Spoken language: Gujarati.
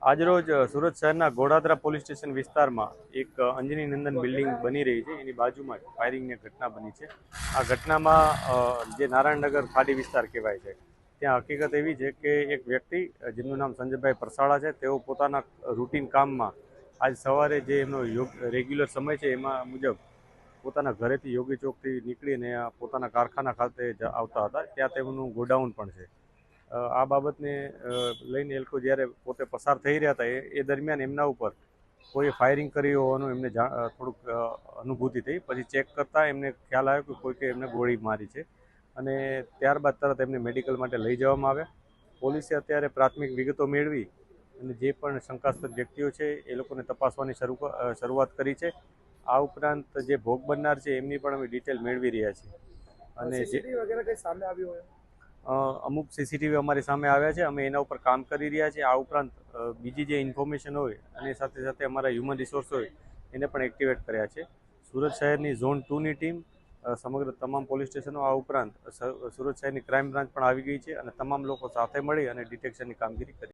આજરોજ સુરત શહેરના ગોડાદરા પોલીસ સ્ટેશન વિસ્તારમાં એક અંજની નંદન બિલ્ડિંગ બની રહી છે. એની બાજુમાં જ ફાયરિંગની ઘટના બની છે. આ ઘટનામાં જે નારાયણનગર ખાડી વિસ્તાર કહેવાય છે, ત્યાં હકીકત એવી છે કે એક વ્યક્તિ જેમનું નામ સંજયભાઈ પરસાળા છે, તેઓ પોતાના રૂટીન કામમાં આજ સવારે જે એમનો રેગ્યુલર સમય છે એમાં મુજબ પોતાના ઘરેથી યોગી ચોકથી નીકળીને પોતાના કારખાના ખાતે આવતા હતા. ત્યાં તેમનું ગોડાઉન પણ છે. આ બાબતને લઈને એ લોકો જ્યારે પોતે પસાર થઈ રહ્યા હતા એ દરમિયાન એમના ઉપર કોઈ ફાયરિંગ કર્યું હોવાનું એમને થોડુંક અનુભૂતિ થઈ. પછી ચેક કરતાં એમને ખ્યાલ આવ્યો કે કોઈકે એમને ગોળી મારી છે અને ત્યારબાદ તરત એમને મેડિકલ માટે લઈ જવામાં આવ્યા. પોલીસે અત્યારે પ્રાથમિક વિગતો મેળવી અને જે પણ શંકાસ્પદ વ્યક્તિઓ છે એ લોકોને તપાસવાની શરૂઆત કરી છે. આ ઉપરાંત જે ભોગ બનનાર છે એમની પણ અમે ડિટેલ મેળવી રહ્યા છીએ. અને અમુક સીસીટીવી અમારી સામે આવ્યા છે, અમે એના ઉપર કામ કરી રહ્યા છીએ. આ ઉપરાંત બીજી જે ઇન્ફોર્મેશન હોય અને સાથે સાથે અમારા હ્યુમન રિસોર્સ હોય એને પણ એક્ટિવેટ કર્યા છે. સુરત શહેરની ઝોન 2ની ટીમ સમગ્ર તમામ પોલીસ સ્ટેશનો, આ ઉપરાંત સુરત શહેરની ક્રાઇમ બ્રાન્ચ પણ આવી ગઈ છે અને તમામ લોકો સાથે મળી અને ડિટેક્શનની કામગીરી કરી